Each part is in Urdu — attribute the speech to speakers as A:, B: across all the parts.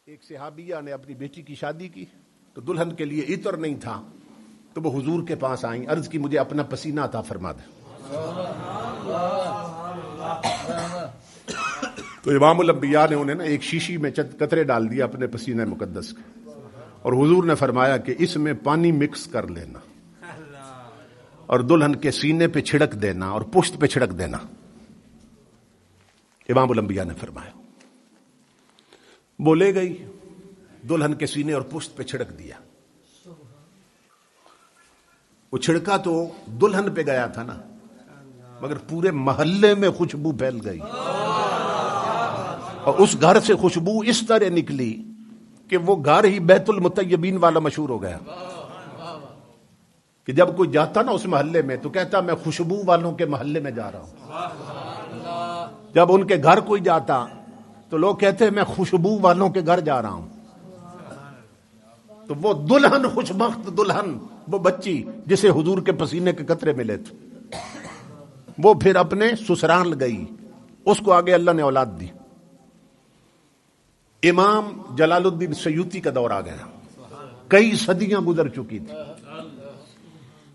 A: ایک صحابیہ نے اپنی بیٹی کی شادی کی تو دلہن کے لیے عطر نہیں تھا، تو وہ حضور کے پاس آئیں، عرض کی مجھے اپنا پسینہ عطا فرما دے۔ تو امام الانبیاء نے انہیں ایک شیشی میں چند قطرے ڈال دیا اپنے پسینہ مقدس کے، اور حضور نے فرمایا کہ اس میں پانی مکس کر لینا اور دلہن کے سینے پہ چھڑک دینا اور پشت پہ چھڑک دینا۔ امام الانبیاء نے فرمایا، وہ لے گئی، دلہن کے سینے اور پشت پہ چھڑک دیا۔ وہ چھڑکا تو دلہن پہ گیا تھا نا، مگر پورے محلے میں خوشبو پھیل گئی، اور اس گھر سے خوشبو اس طرح نکلی کہ وہ گھر ہی بیت المطیبین والا مشہور ہو گیا، کہ جب کوئی جاتا نا اس محلے میں تو کہتا میں خوشبو والوں کے محلے میں جا رہا ہوں۔ جب ان کے گھر کوئی جاتا تو لوگ کہتے ہیں میں خوشبو والوں کے گھر جا رہا ہوں۔ تو وہ دلہن، خوشبخت دلہن، وہ بچی جسے حضور کے پسینے کے قطرے ملے تھے، وہ پھر اپنے سسرال گئی، اس کو آگے اللہ نے اولاد دی۔ امام جلال الدین سیوطی کا دور آ گیا، کئی صدیاں گزر چکی تھی،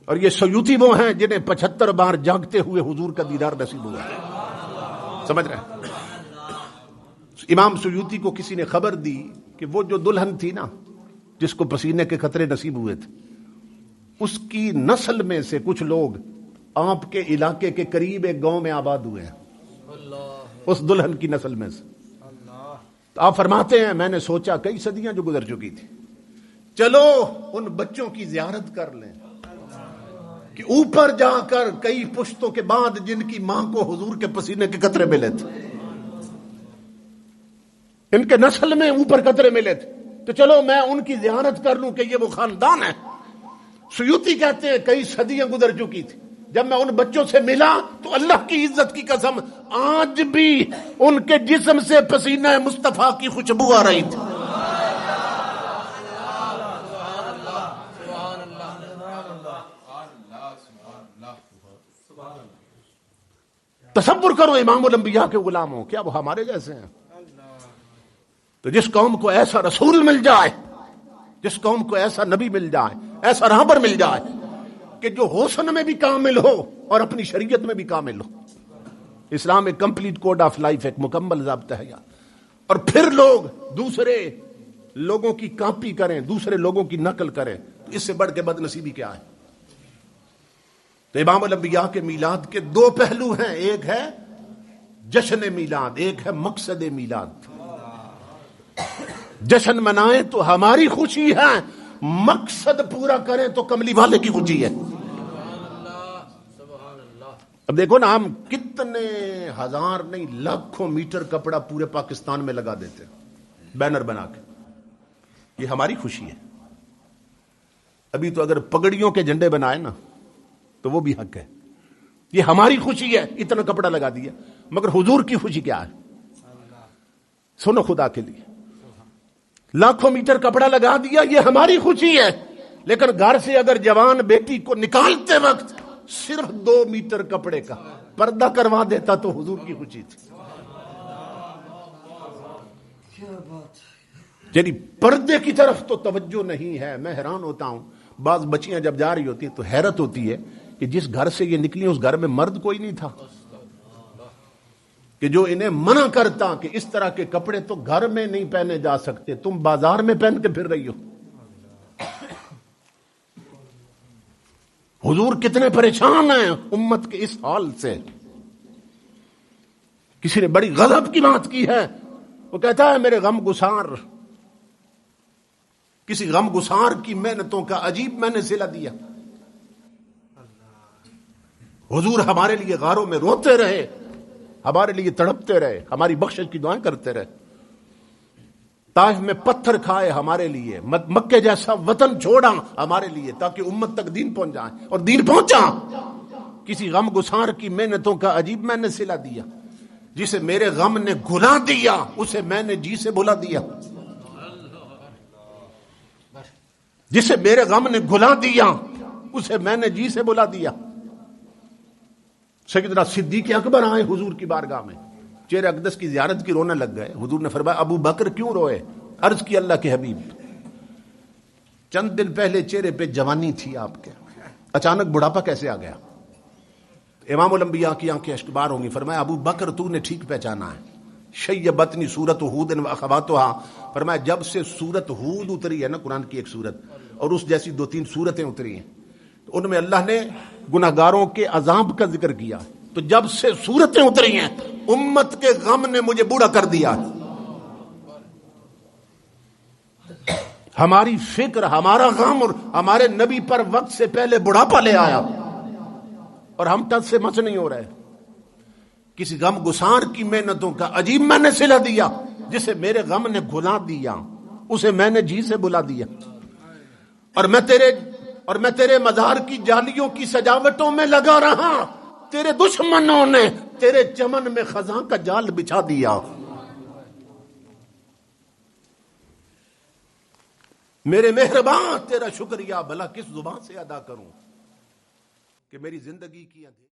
A: اور یہ سیوطی وہ ہیں جنہیں 75 بار جاگتے ہوئے حضور کا دیدار نصیب ہوا۔ سمجھ رہے ہیں؟ امام سیوطی کو کسی نے خبر دی کہ وہ جو دلہن تھی نا جس کو پسینے کے قطرے نصیب ہوئے تھے، اس کی نسل میں سے کچھ لوگ آپ کے علاقے کے قریب ایک گاؤں میں آباد ہوئے ہیں، اس دلہن کی نسل میں سے۔ تو آپ فرماتے ہیں میں نے سوچا کئی صدیاں جو گزر چکی تھی، چلو ان بچوں کی زیارت کر لیں کہ اوپر جا کر کئی پشتوں کے بعد جن کی ماں کو حضور کے پسینے کے قطرے ملے تھے، ان کے نسل میں اوپر قطرے ملے تھے، تو چلو میں ان کی زیارت کر لوں کہ یہ وہ خاندان ہے۔ سیوطی کہتے ہیں کئی صدیاں گزر چکی تھی، جب میں ان بچوں سے ملا تو اللہ کی عزت کی قسم آج بھی ان کے جسم سے پسینہ مصطفیٰ کی خوشبو آ رہی تھی۔ تصور کرو امام الانبیاء کے غلام ہوں، کیا وہ ہمارے جیسے ہیں؟ تو جس قوم کو ایسا رسول مل جائے، جس قوم کو ایسا نبی مل جائے، ایسا راہبر مل جائے کہ جو حسن میں بھی کامل ہو اور اپنی شریعت میں بھی کامل ہو، اسلام ایک کمپلیٹ کوڈ آف لائف، ایک مکمل ضابطہ ہے، اور پھر لوگ دوسرے لوگوں کی کاپی کریں، دوسرے لوگوں کی نقل کریں، تو اس سے بڑھ کے بد نصیبی کیا ہے؟ تو امام الانبیاء کے میلاد کے دو پہلو ہیں، ایک ہے جشن میلاد، ایک ہے مقصد میلاد۔ جشن منائیں تو ہماری خوشی ہے، مقصد پورا کریں تو کملی والے کی خوشی ہے۔ اب دیکھو نا، ہم کتنے ہزار نہیں لاکھوں میٹر کپڑا پورے پاکستان میں لگا دیتے ہیں بینر بنا کے، یہ ہماری خوشی ہے۔ ابھی تو اگر پگڑیوں کے جھنڈے بنائے نا تو وہ بھی حق ہے، یہ ہماری خوشی ہے، اتنا کپڑا لگا دیا۔ مگر حضور کی خوشی کیا ہے؟ سنو خدا کے لیے، لاکھوں میٹر کپڑا لگا دیا، یہ ہماری خوشی ہے، لیکن گھر سے اگر جوان بیٹی کو نکالتے وقت صرف 2 میٹر کپڑے کا پردہ کروا دیتا تو حضور کی خوشی تھی۔ یعنی پردے کی طرف تو توجہ نہیں ہے۔ میں حیران ہوتا ہوں، بعض بچیاں جب جا رہی ہوتی ہیں تو حیرت ہوتی ہے کہ جس گھر سے یہ نکلی اس گھر میں مرد کوئی نہیں تھا کہ جو انہیں منع کرتا کہ اس طرح کے کپڑے تو گھر میں نہیں پہنے جا سکتے، تم بازار میں پہن کے پھر رہی ہو۔ حضور کتنے پریشان ہیں امت کے اس حال سے۔ کسی نے بڑی غضب کی بات کی ہے، وہ کہتا ہے میرے غم گسار، کسی غم گسار کی محنتوں کا عجیب میں نے صلہ دیا۔ حضور ہمارے لیے غاروں میں روتے رہے، ہمارے لیے تڑپتے رہے، ہماری بخشش کی دعائیں کرتے رہے، طائف میں پتھر کھائے ہمارے لیے، مکے جیسا وطن چھوڑا ہمارے لیے تاکہ امت تک دین پہنچ جائے، اور دین پہنچا۔ کسی غم گسار کی محنتوں کا عجیب میں نے صلہ دیا، جسے میرے غم نے گھلا دیا اسے میں نے جی سے بھلا دیا، جسے میرے غم نے گھلا دیا اسے میں نے جی سے بھلا دیا۔ سیدنا صدیق اکبر آئے حضور کی بارگاہ میں، چہرے اقدس کی زیارت کی رونے لگ گئے۔ حضور نے فرمایا ابو بکر کیوں روئے؟ عرض کی اللہ کے حبیب چند دن پہلے چہرے پہ جوانی تھی آپ کے، اچانک بڑھاپا کیسے آ گیا؟ امام الانبیاء کی آنکھیں اشکبار ہوں گی. فرمایا ابو بکر تو نے ٹھیک پہچانا ہے. شیبتنی سورت ہود و اخواتها، فرمایا جب سے سورت ہود اتری ہے نا، قرآن کی ایک سورت، اور اس جیسی 2-3 سورتیں اتری ہیں، تو ان میں اللہ نے گناہگاروں کے عذاب کا ذکر کیا. تو جب سے سورتیں اتری ہیں امت کے غم نے مجھے بوڑھا کر دیا. ہماری فکر، ہمارا غم اور ہمارے نبی پر وقت سے پہلے بڑھاپا لے آیا، اور ہم ٹس سے مس نہیں ہو رہے. کسی غم گسار کی محنتوں کا عجیب میں نے صلہ دیا، جسے میرے غم نے گھلا دیا اسے میں نے جی سے بلا دیا. اور میں تیرے مزار کی جالیوں کی سجاوٹوں میں لگا رہا، تیرے دشمنوں نے تیرے چمن میں خزاں کا جال بچھا دیا. میرے مہربان تیرا شکریہ بھلا کس زبان سے ادا کروں کہ میری زندگی کی